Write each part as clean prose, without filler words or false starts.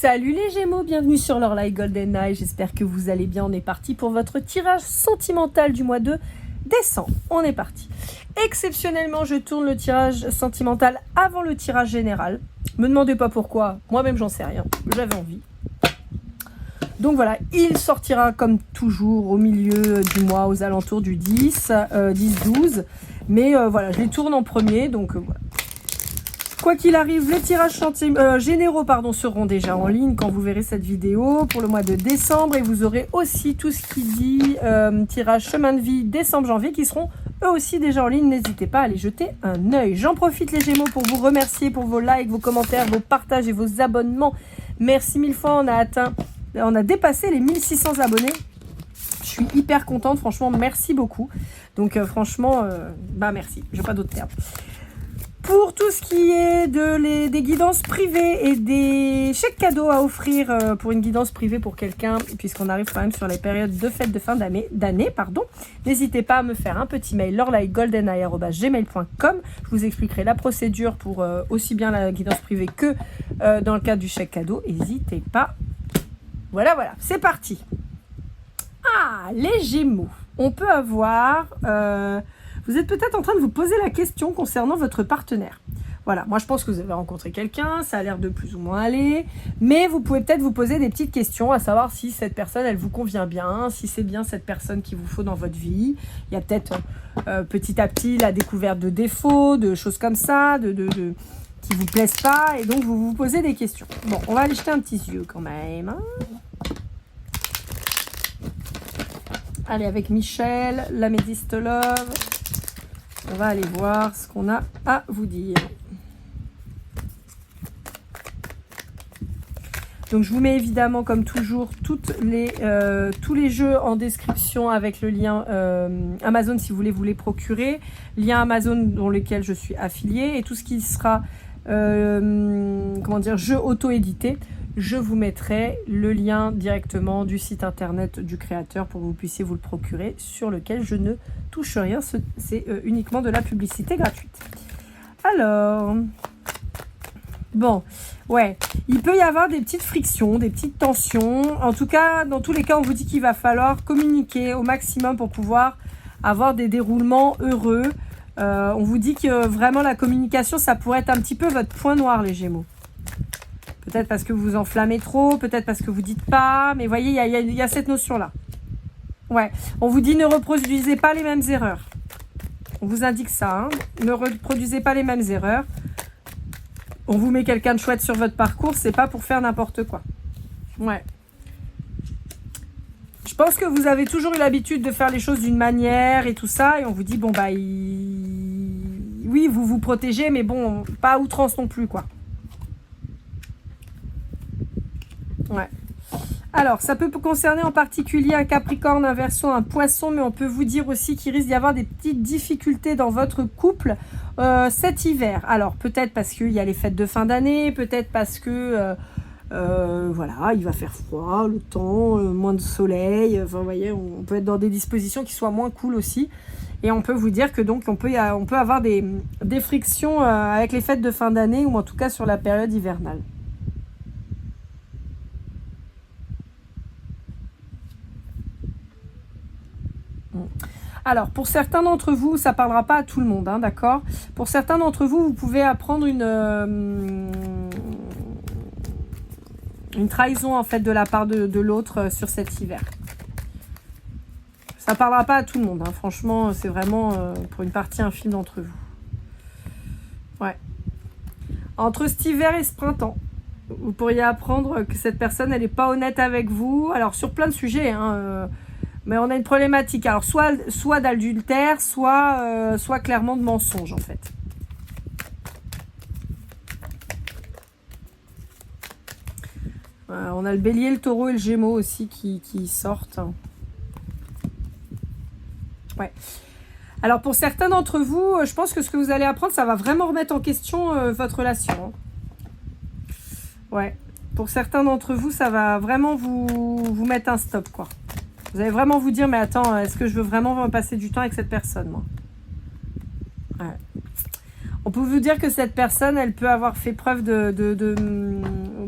Salut les Gémeaux, bienvenue sur leur live Golden Eye, j'espère que vous allez bien. On est parti pour votre tirage sentimental du mois de décembre. On est parti. Exceptionnellement, je tourne le tirage sentimental avant le tirage général. Me demandez pas pourquoi, moi-même j'en sais rien, j'avais envie. Donc voilà, il sortira comme toujours au milieu du mois, aux alentours du 10-12. Mais voilà, je les tourne en premier, donc voilà. Quoi qu'il arrive, les tirages généraux seront déjà en ligne quand vous verrez cette vidéo pour le mois de décembre. Et vous aurez aussi tout ce qui dit tirage chemin de vie décembre-janvier qui seront eux aussi déjà en ligne. N'hésitez pas à aller jeter un œil. J'en profite les Gémeaux pour vous remercier pour vos likes, vos commentaires, vos partages et vos abonnements. Merci mille fois, on a dépassé les 1600 abonnés. Je suis hyper contente, franchement, merci beaucoup. Donc franchement, merci, j'ai pas d'autres termes. Pour tout ce qui est des guidances privées et des chèques cadeaux à offrir pour une guidance privée pour quelqu'un, puisqu'on arrive quand même sur les périodes de fête de fin d'année, n'hésitez pas à me faire un petit mail lorlaigoldeneye@gmail.com. Je vous expliquerai la procédure pour aussi bien la guidance privée que dans le cadre du chèque cadeau. N'hésitez pas. Voilà, c'est parti. Ah, les Gémeaux. On peut avoir... vous êtes peut-être en train de vous poser la question concernant votre partenaire. Voilà, moi je pense que vous avez rencontré quelqu'un, ça a l'air de plus ou moins aller, mais vous pouvez peut-être vous poser des petites questions, à savoir si cette personne, elle vous convient bien, si c'est bien cette personne qu'il vous faut dans votre vie. Il y a peut-être petit à petit la découverte de défauts, de choses comme ça, qui vous plaisent pas, et donc vous vous posez des questions. Bon, on va aller jeter un petit yeux quand même. Hein. Allez, avec Michel, l'améthyste love. On va aller voir ce qu'on a à vous dire. Donc, je vous mets évidemment, comme toujours, tous les jeux en description avec le lien Amazon si vous voulez vous les procurer. Lien Amazon dans lequel je suis affiliée. Et tout ce qui sera, jeu auto-édité. Je vous mettrai le lien directement du site internet du créateur pour que vous puissiez vous le procurer, sur lequel je ne touche rien, c'est uniquement de la publicité gratuite. Alors, bon, ouais, il peut y avoir des petites frictions, des petites tensions. En tout cas, dans tous les cas, on vous dit qu'il va falloir communiquer au maximum pour pouvoir avoir des déroulements heureux. On vous dit que vraiment la communication, ça pourrait être un petit peu votre point noir, les Gémeaux. Peut-être parce que vous vous enflammez trop, peut-être parce que vous dites pas, mais voyez, il y a cette notion-là. Ouais, on vous dit ne reproduisez pas les mêmes erreurs. On vous indique ça, hein. Ne reproduisez pas les mêmes erreurs. On vous met quelqu'un de chouette sur votre parcours, c'est pas pour faire n'importe quoi. Ouais. Je pense que vous avez toujours eu l'habitude de faire les choses d'une manière et tout ça, et on vous dit, oui, vous vous protégez, mais bon, pas à outrance non plus, quoi. Ouais. Alors, ça peut concerner en particulier un Capricorne, un Verseau, un Poisson, mais on peut vous dire aussi qu'il risque d'y avoir des petites difficultés dans votre couple cet hiver. Alors, peut-être parce qu'il y a les fêtes de fin d'année, peut-être parce que, il va faire froid, le temps, moins de soleil. Enfin, vous voyez, on peut être dans des dispositions qui soient moins cool aussi. Et on peut vous dire que donc, on peut avoir des frictions avec les fêtes de fin d'année, ou en tout cas sur la période hivernale. Alors, pour certains d'entre vous, ça ne parlera pas à tout le monde, hein, d'accord ? Pour certains d'entre vous, vous pouvez apprendre une trahison, en fait, de la part de l'autre sur cet hiver. Ça ne parlera pas à tout le monde, hein, franchement, c'est vraiment pour une partie infime d'entre vous. Ouais. Entre cet hiver et ce printemps, vous pourriez apprendre que cette personne, elle n'est pas honnête avec vous. Alors, sur plein de sujets, hein, mais on a une problématique. Alors, soit d'adultère, soit clairement de mensonge, en fait. On a le Bélier, le Taureau et le Gémeaux aussi qui sortent. Ouais. Alors, pour certains d'entre vous, je pense que ce que vous allez apprendre, ça va vraiment remettre en question votre relation. Hein. Ouais. Pour certains d'entre vous, ça va vraiment vous mettre un stop, quoi. Vous allez vraiment vous dire, mais attends, est-ce que je veux vraiment passer du temps avec cette personne, moi ? Ouais. On peut vous dire que cette personne, elle peut avoir fait preuve de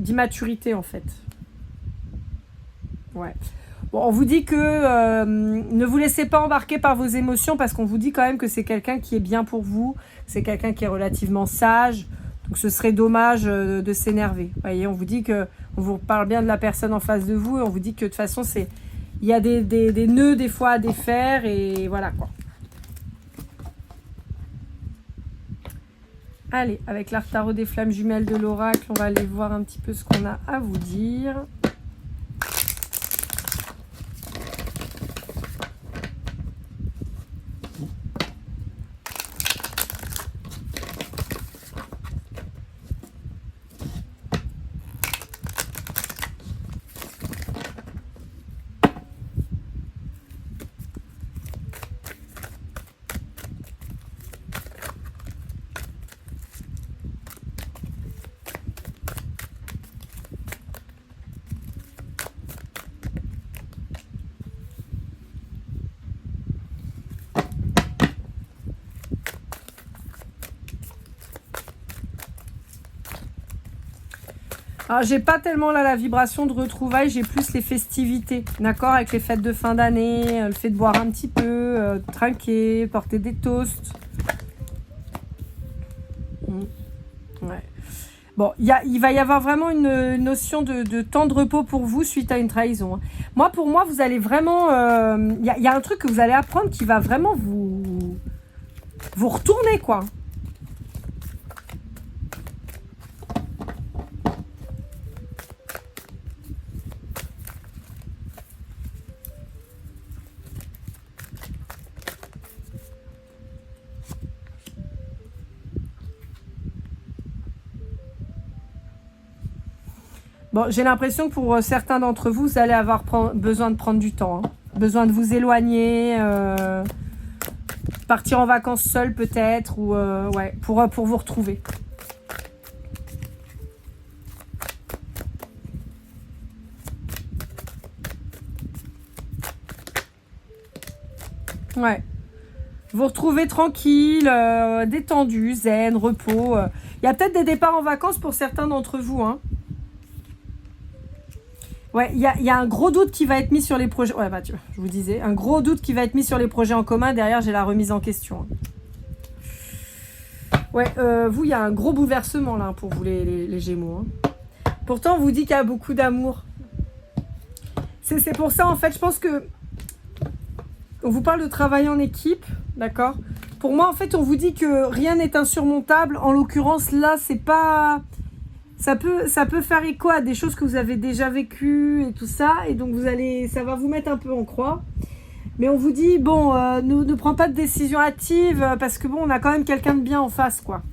d'immaturité en fait. Ouais. Bon, on vous dit que ne vous laissez pas embarquer par vos émotions parce qu'on vous dit quand même que c'est quelqu'un qui est bien pour vous, c'est quelqu'un qui est relativement sage, donc ce serait dommage de s'énerver. Vous voyez, on vous dit que on vous parle bien de la personne en face de vous et on vous dit que de toute façon il y a des nœuds des fois à défaire et voilà quoi. Allez, avec l'art tarot des flammes jumelles de l'oracle, on va aller voir un petit peu ce qu'on a à vous dire. Alors, j'ai pas tellement là la vibration de retrouvailles, j'ai plus les festivités, d'accord, avec les fêtes de fin d'année, le fait de boire un petit peu, trinquer, porter des toasts. Ouais. Bon, il va y avoir vraiment une notion de temps de repos pour vous suite à une trahison. Moi, pour moi, vous allez vraiment... Il y a un truc que vous allez apprendre qui va vraiment vous retourner, quoi. Bon, j'ai l'impression que pour certains d'entre vous, vous allez avoir besoin de prendre du temps. Hein. Besoin de vous éloigner, partir en vacances seul peut-être, ou ouais, pour vous retrouver. Ouais. Vous retrouvez tranquille, détendu, zen, repos. Il y a peut-être des départs en vacances pour certains d'entre vous, hein. Ouais, il y a un gros doute qui va être mis sur les projets. Ouais, bah, je vous disais, un gros doute qui va être mis sur les projets en commun. Derrière, j'ai la remise en question. Ouais, vous, il y a un gros bouleversement là pour vous, les Gémeaux. Hein. Pourtant, on vous dit qu'il y a beaucoup d'amour. C'est pour ça, en fait, je pense que on vous parle de travail en équipe, d'accord ? Pour moi, en fait, on vous dit que rien n'est insurmontable. En l'occurrence, là, c'est pas... Ça peut faire écho à des choses que vous avez déjà vécues et tout ça. Et donc, ça va vous mettre un peu en croix. Mais on vous dit, bon, ne prends pas de décision hâtive parce que bon, on a quand même quelqu'un de bien en face, quoi.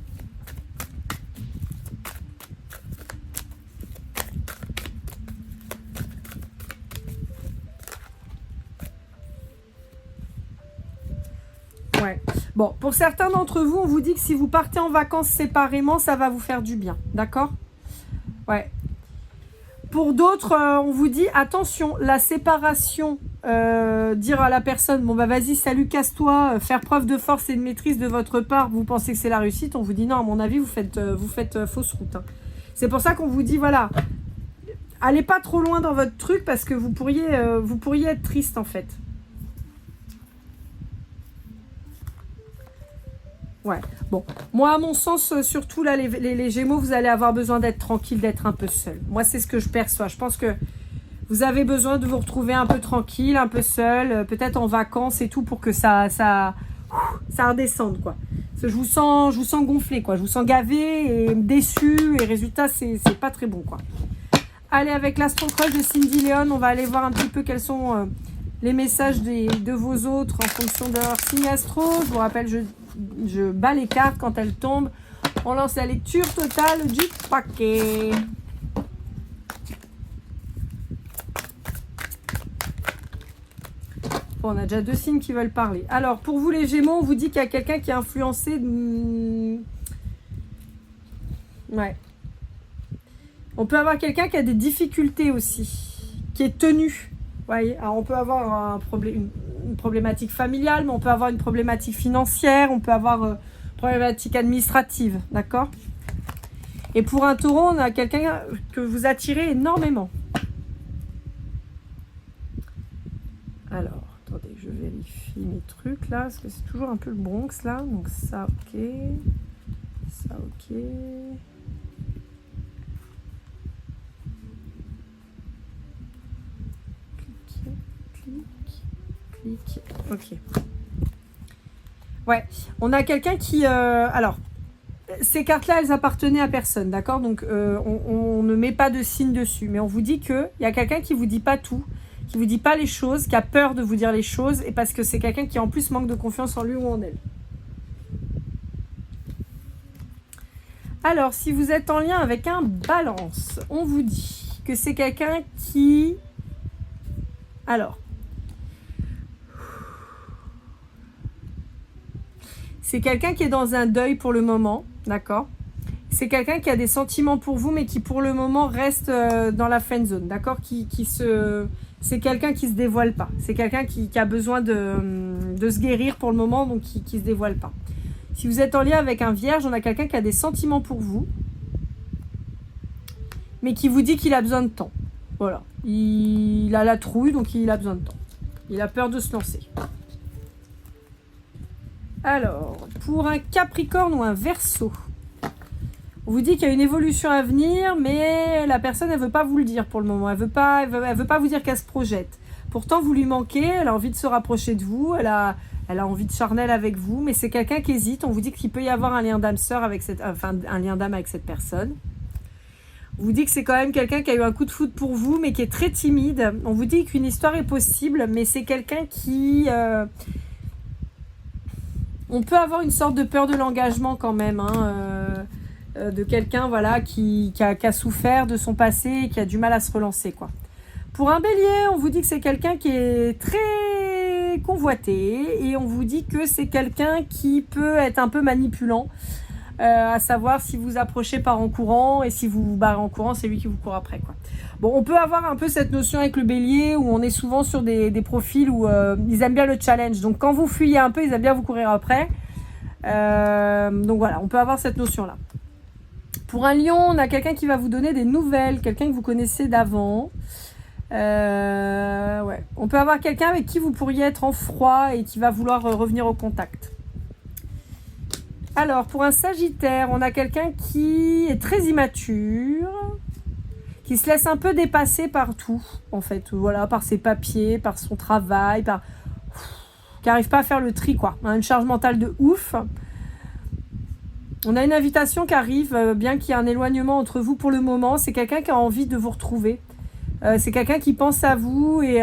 Ouais. Bon, pour certains d'entre vous, on vous dit que si vous partez en vacances séparément, ça va vous faire du bien. D'accord ? Ouais. Pour d'autres, on vous dit, attention, la séparation, dire à la personne, bon bah vas-y, salut, casse-toi, faire preuve de force et de maîtrise de votre part, vous pensez que c'est la réussite, on vous dit non, à mon avis, vous faites fausse route. Hein. C'est pour ça qu'on vous dit, voilà, allez pas trop loin dans votre truc parce que vous pourriez être triste en fait. Ouais, bon, moi à mon sens, surtout là, les Gémeaux, vous allez avoir besoin d'être tranquille, d'être un peu seul. Moi, c'est ce que je perçois. Je pense que vous avez besoin de vous retrouver un peu tranquille, un peu seul, peut-être en vacances et tout pour que ça redescende, quoi. Parce que je vous sens gonflé, quoi. Je vous sens gavé et déçu et résultat, c'est pas très bon, quoi. Allez, avec l'Astro Crush de Cindy Léon, on va aller voir un petit peu quels sont les messages de vos autres en fonction de leur signe astro. Je vous rappelle, je bats les cartes quand elles tombent. On lance la lecture totale du paquet. Bon, on a déjà 2 signes qui veulent parler. Alors, pour vous les Gémeaux, on vous dit qu'il y a quelqu'un qui est influencé. Ouais. On peut avoir quelqu'un qui a des difficultés aussi, qui est tenu. Vous voyez, alors on peut avoir une problématique familiale, mais on peut avoir une problématique financière, on peut avoir une problématique administrative, d'accord ? Et pour un taureau, on a quelqu'un que vous attirez énormément. Alors, attendez, je vérifie mes trucs là, parce que c'est toujours un peu le Bronx là. Donc ça, ok. Ça, ok. Clic. Ok. Ouais, on a quelqu'un qui... alors, ces cartes-là, elles appartenaient à personne, d'accord? Donc, on ne met pas de signe dessus. Mais on vous dit qu'il y a quelqu'un qui vous dit pas tout, qui vous dit pas les choses, qui a peur de vous dire les choses, et parce que c'est quelqu'un qui, en plus, manque de confiance en lui ou en elle. Alors, si vous êtes en lien avec un balance, on vous dit que c'est quelqu'un qui... Alors... C'est quelqu'un qui est dans un deuil pour le moment, d'accord? C'est quelqu'un qui a des sentiments pour vous, mais qui pour le moment reste dans la friend zone, d'accord? C'est quelqu'un qui se dévoile pas. C'est quelqu'un qui a besoin de se guérir pour le moment, donc qui se dévoile pas. Si vous êtes en lien avec un vierge, on a quelqu'un qui a des sentiments pour vous, mais qui vous dit qu'il a besoin de temps. Voilà. Il a la trouille, donc il a besoin de temps. Il a peur de se lancer. Alors, pour un Capricorne ou un Verseau, on vous dit qu'il y a une évolution à venir, mais la personne, elle veut pas vous le dire pour le moment. Elle veut pas vous dire qu'elle se projette. Pourtant, vous lui manquez, elle a envie de se rapprocher de vous, elle a envie de charnel avec vous, mais c'est quelqu'un qui hésite. On vous dit qu'il peut y avoir un lien d'âme-sœur avec un lien d'âme avec cette personne. On vous dit que c'est quand même quelqu'un qui a eu un coup de foudre pour vous, mais qui est très timide. On vous dit qu'une histoire est possible, mais c'est quelqu'un qui... on peut avoir une sorte de peur de l'engagement quand même, hein, de quelqu'un voilà, qui a souffert de son passé et qui a du mal à se relancer, quoi. Pour un bélier, on vous dit que c'est quelqu'un qui est très convoité et on vous dit que c'est quelqu'un qui peut être un peu manipulant, à savoir si vous approchez par en courant et si vous vous barrez en courant, c'est lui qui vous court après, quoi. Bon, on peut avoir un peu cette notion avec le bélier où on est souvent sur des profils où ils aiment bien le challenge. Donc quand vous fuyez un peu, ils aiment bien vous courir après. Donc voilà, on peut avoir cette notion-là. Pour un lion, on a quelqu'un qui va vous donner des nouvelles, quelqu'un que vous connaissez d'avant. Ouais. On peut avoir quelqu'un avec qui vous pourriez être en froid et qui va vouloir revenir au contact. Alors, pour un Sagittaire, on a quelqu'un qui est très immature, qui se laisse un peu dépasser par tout, en fait. Voilà, par ses papiers, par son travail, qui n'arrive pas à faire le tri, quoi. On a une charge mentale de ouf. On a une invitation qui arrive, bien qu'il y ait un éloignement entre vous pour le moment. C'est quelqu'un qui a envie de vous retrouver. C'est quelqu'un qui pense à vous et...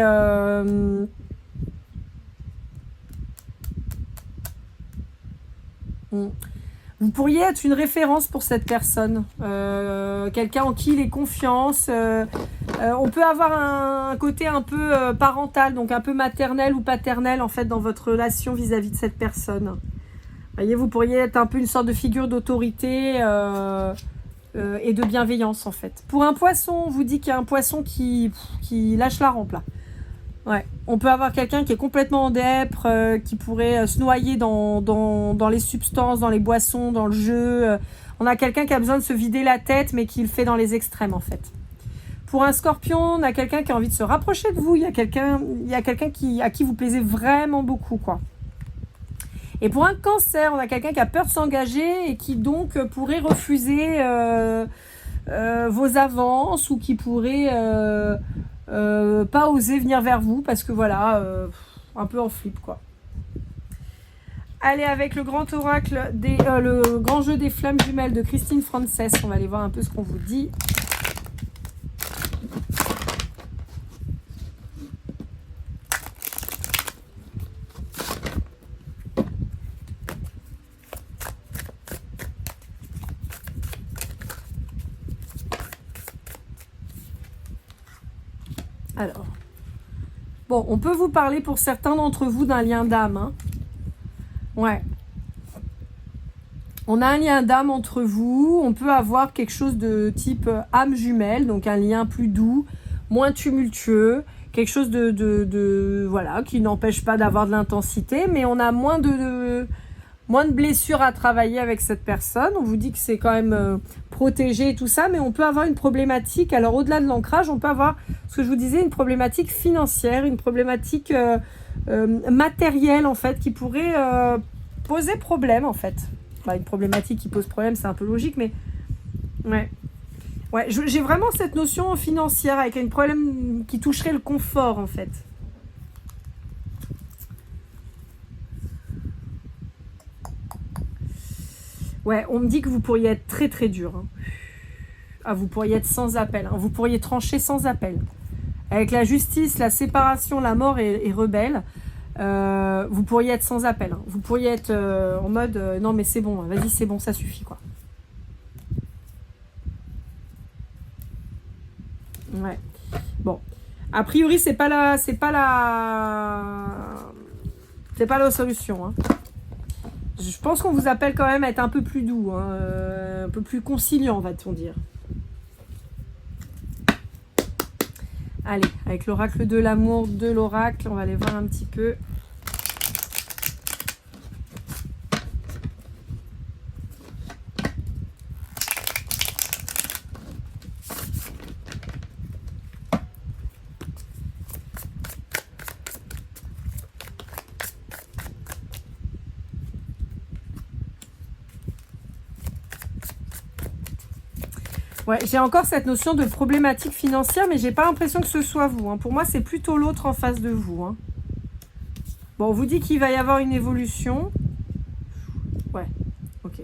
Vous pourriez être une référence pour cette personne, quelqu'un en qui il ait confiance. On peut avoir un côté un peu parental, donc un peu maternel ou paternel en fait dans votre relation vis-à-vis de cette personne. Voyez, vous pourriez être un peu une sorte de figure d'autorité et de bienveillance en fait. Pour un poisson, on vous dit qu'il y a un poisson qui lâche la rampe là. Ouais. On peut avoir quelqu'un qui est complètement en dépre, qui pourrait se noyer dans les substances, dans les boissons, dans le jeu. On a quelqu'un qui a besoin de se vider la tête, mais qui le fait dans les extrêmes, en fait. Pour un Scorpion, on a quelqu'un qui a envie de se rapprocher de vous. Il y a quelqu'un à qui vous plaisez vraiment beaucoup, quoi. Et pour un Cancer, on a quelqu'un qui a peur de s'engager et qui donc pourrait refuser vos avances ou qui pourrait... pas oser venir vers vous parce que voilà, un peu en flip, quoi. Allez, avec le grand oracle, le grand jeu des flammes jumelles de Christine Frances, on va aller voir un peu ce qu'on vous dit. Alors, bon, on peut vous parler pour certains d'entre vous d'un lien d'âme, hein. Ouais. On a un lien d'âme entre vous, on peut avoir quelque chose de type âme jumelle, donc un lien plus doux, moins tumultueux, quelque chose de voilà, qui n'empêche pas d'avoir de l'intensité, mais on a moins moins de blessures à travailler avec cette personne. On vous dit que c'est quand même protégé et tout ça, mais on peut avoir une problématique. Alors au-delà de l'ancrage, on peut avoir, ce que je vous disais, une problématique financière, une problématique matérielle en fait, qui pourrait poser problème en fait. Enfin, une problématique qui pose problème, c'est un peu logique, mais ouais. Ouais, j'ai vraiment cette notion financière avec un problème qui toucherait le confort en fait. Ouais, on me dit que vous pourriez être très très dur. Hein. Ah, vous pourriez être sans appel. Hein. Vous pourriez trancher sans appel. Avec la justice, la séparation, la mort et rebelle, vous pourriez être sans appel. Hein. Vous pourriez être en mode non mais c'est bon, vas-y c'est bon, ça suffit quoi. Ouais. Bon. A priori, c'est pas la solution. Hein. Je pense qu'on vous appelle quand même à être un peu plus doux, hein, un peu plus conciliant, va-t-on dire. Allez, avec l'oracle de l'amour de l'oracle, on va aller voir un petit peu. Ouais, j'ai encore cette notion de problématique financière, mais j'ai pas l'impression que ce soit vous. Hein. Pour moi, c'est plutôt l'autre en face de vous. Hein. Bon, on vous dit qu'il va y avoir une évolution. Ouais, ok.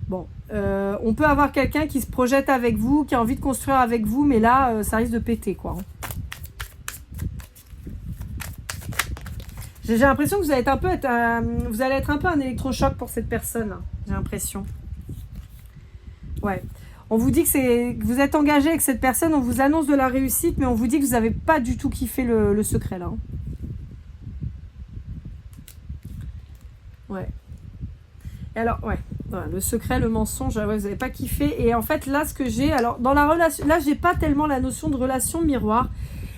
Bon, on peut avoir quelqu'un qui se projette avec vous, qui a envie de construire avec vous, mais là, ça risque de péter, quoi. J'ai l'impression que vous allez être un peu un électrochoc pour cette personne. Hein. J'ai l'impression. Ouais. On vous dit que vous êtes engagé avec cette personne, on vous annonce de la réussite, mais on vous dit que vous n'avez pas du tout kiffé le secret là. Hein. Ouais. Et alors, ouais, voilà, le secret, le mensonge, ouais, vous n'avez pas kiffé. Et en fait, là, ce que j'ai, alors dans la relation, là, j'ai pas tellement la notion de relation miroir.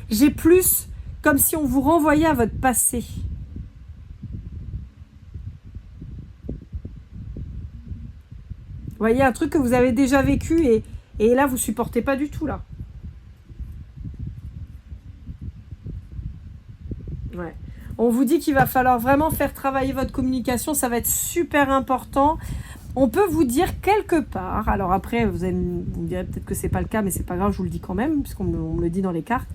J'ai plus comme si on vous renvoyait à votre passé. Vous voyez, un truc que vous avez déjà vécu et là, vous supportez pas du tout, là. Ouais. On vous dit qu'il va falloir vraiment faire travailler votre communication. Ça va être super important. On peut vous dire quelque part, alors après, vous me direz peut-être que c'est pas le cas, mais c'est pas grave, je vous le dis quand même, puisqu'on me le dit dans les cartes.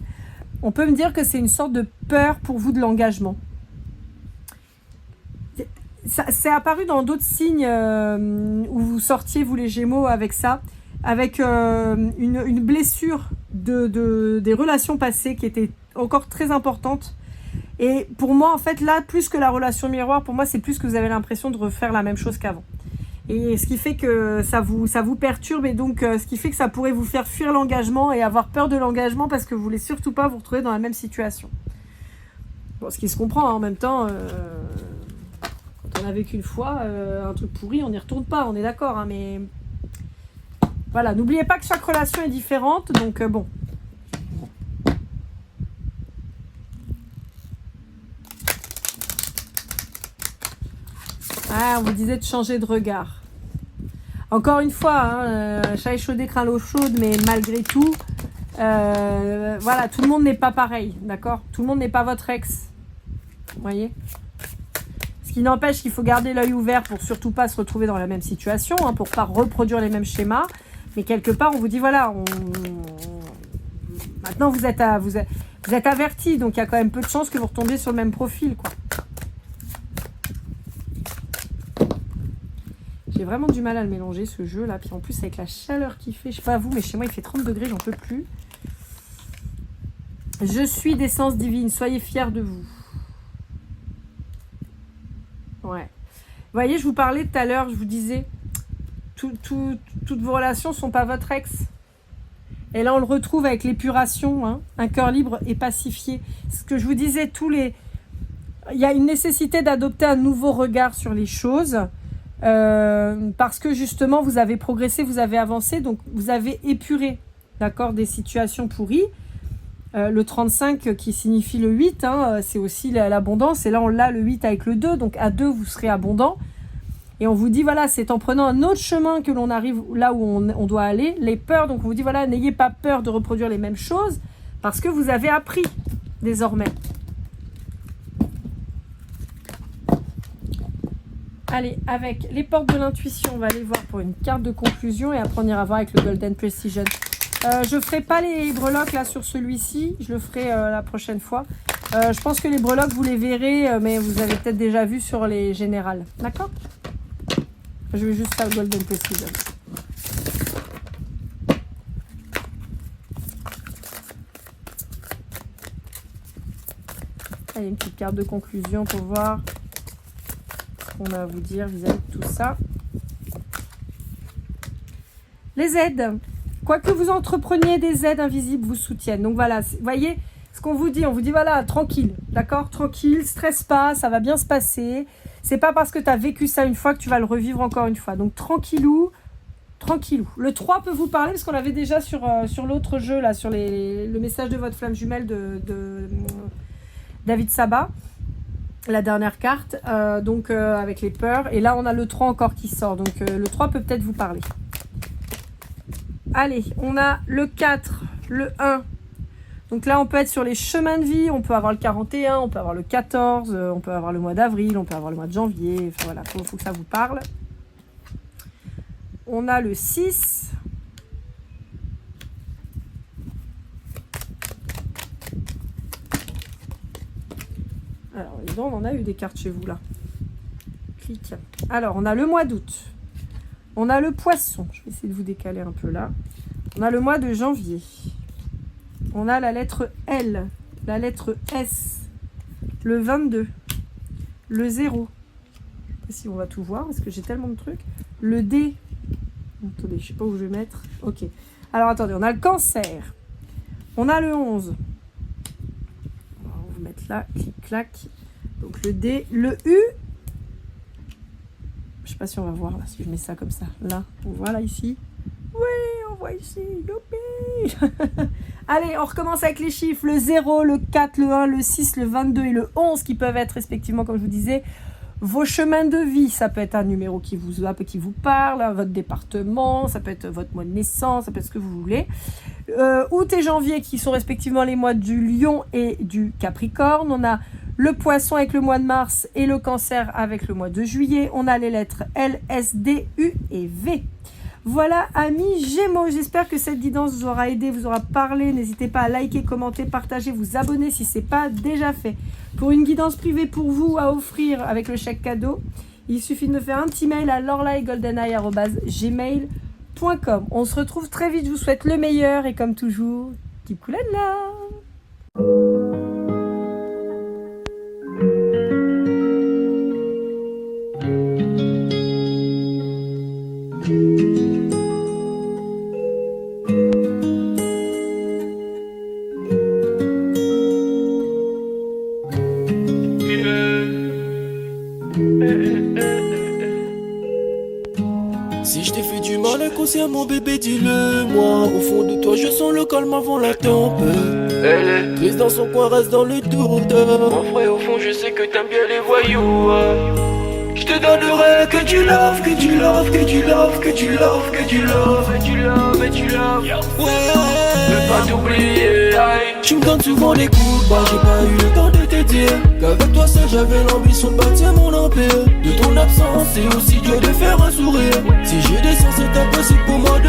On peut me dire que c'est une sorte de peur pour vous de l'engagement. C'est apparu dans d'autres signes où vous sortiez, vous les Gémeaux, avec ça, avec une blessure des relations passées qui était encore très importante. Et pour moi, en fait, là, plus que la relation miroir, pour moi, c'est plus que vous avez l'impression de refaire la même chose qu'avant. Et ce qui fait que ça vous perturbe et donc ce qui fait que ça pourrait vous faire fuir l'engagement et avoir peur de l'engagement parce que vous voulez surtout pas vous retrouver dans la même situation. Bon, ce qui se comprend, hein, en même temps... on a vécu une fois un truc pourri, on n'y retourne pas, on est d'accord, hein, mais voilà, n'oubliez pas que chaque relation est différente, donc bon. Ah, on vous disait de changer de regard. Encore une fois, hein, chat échaudé craint l'eau chaude, mais malgré tout, voilà, tout le monde n'est pas pareil, d'accord ? Tout le monde n'est pas votre ex, vous voyez ? Ce qui n'empêche qu'il faut garder l'œil ouvert pour surtout pas se retrouver dans la même situation, hein, pour pas reproduire les mêmes schémas. Mais quelque part, on vous dit, voilà, maintenant vous êtes averti, donc il y a quand même peu de chances que vous retombiez sur le même profil, quoi. J'ai vraiment du mal à le mélanger, ce jeu-là. Puis en plus, avec la chaleur qu'il fait, je sais pas vous, mais chez moi, il fait 30 degrés, j'en peux plus. Je suis d'essence divine, soyez fiers de vous. Ouais. Vous voyez, je vous parlais tout à l'heure, je vous disais, toutes vos relations ne sont pas votre ex. Et là, on le retrouve avec l'épuration, hein, un cœur libre et pacifié. Ce que je vous disais, il y a une nécessité d'adopter un nouveau regard sur les choses, parce que justement, vous avez progressé, vous avez avancé, donc vous avez épuré, d'accord, des situations pourries. Le 35 qui signifie le 8, hein, c'est aussi l'abondance. Et là, on l'a le 8 avec le 2. Donc, à 2, vous serez abondant. Et on vous dit, voilà, c'est en prenant un autre chemin que l'on arrive là où on doit aller. Les peurs, donc on vous dit, voilà, n'ayez pas peur de reproduire les mêmes choses parce que vous avez appris désormais. Allez, avec les portes de l'intuition, on va aller voir pour une carte de conclusion et après on ira voir avec le Golden Precision. Je ne ferai pas les breloques là sur celui-ci, je le ferai la prochaine fois. Je pense que les breloques, vous les verrez, mais vous avez peut-être déjà vu sur les générales. D'accord? Je vais juste faire le Golden Precision. Allez, une petite carte de conclusion pour voir ce qu'on a à vous dire vis-à-vis de tout ça. Les aides. Quoi que vous entrepreniez, des aides invisibles vous soutiennent. Donc voilà, vous voyez ce qu'on vous dit. On vous dit voilà, tranquille, d'accord? Tranquille, stresse pas, ça va bien se passer. C'est pas parce que tu as vécu ça une fois que tu vas le revivre encore une fois. Donc tranquillou, tranquillou. Le 3 peut vous parler parce qu'on l'avait déjà sur l'autre jeu, là, sur le message de votre flamme jumelle de David Sabat. La dernière carte, avec les peurs. Et là, on a le 3 encore qui sort. Donc le 3 peut peut-être vous parler. Allez, on a le 4, le 1. Donc là, on peut être sur les chemins de vie. On peut avoir le 41, on peut avoir le 14, on peut avoir le mois d'avril, on peut avoir le mois de janvier. Enfin voilà, faut que ça vous parle. On a le 6. Alors, on en a eu des cartes chez vous là. Clic. Alors, on a le mois d'août. On a le poisson. Je vais essayer de vous décaler un peu là. On a le mois de janvier. On a la lettre L, la lettre S, le 22, le 0. Je sais pas si on va tout voir parce que j'ai tellement de trucs. Le D. Attendez, je sais pas où je vais mettre. Ok. Alors, attendez, on a le cancer. On a le 11. On va vous mettre là. Clic, clac. Donc, le D. Le U. Je sais pas si on va voir là, si je mets ça comme ça. Là, on voit là, ici. Oui, on voit ici. Youpi. Allez, on recommence avec les chiffres. Le 0, le 4, le 1, le 6, le 22 et le 11 qui peuvent être respectivement, comme je vous disais, vos chemins de vie. Ça peut être un numéro qui vous parle, hein, votre département, ça peut être votre mois de naissance, ça peut être ce que vous voulez. Août et janvier qui sont respectivement les mois du Lion et du Capricorne. On a le Poisson avec le mois de mars et le Cancer avec le mois de juillet. On a les lettres L, S, D, U et V. Voilà, amis Gémeaux, j'espère que cette guidance vous aura aidé, vous aura parlé. N'hésitez pas à liker, commenter, partager, vous abonner si ce n'est pas déjà fait. Pour une guidance privée pour vous à offrir avec le chèque cadeau, il suffit de me faire un petit mail à lorlaegoldeneye@gmail.com. On se retrouve très vite, je vous souhaite le meilleur et comme toujours, keep cool and love. Si je t'ai fait du mal inconsciemment bébé dis-le moi. Au fond de toi je sens le calme avant la tempête. Elle est triste dans son coin, reste dans le doute. Mon frère au fond je sais que t'aimes bien les voyous. Je te donnerai que tu love, que tu love, que tu love, que tu love, que tu love, que tu love, que tu love. Ouais, je peux pas t'oublier. Tu me donnes souvent les coups bas, j'ai pas eu le temps de te dire qu'avec toi seul j'avais l'ambition de bâtir mon empire. De ton absence c'est aussi dur de faire un sourire. Si j'ai des sens c'est impossible pour moi de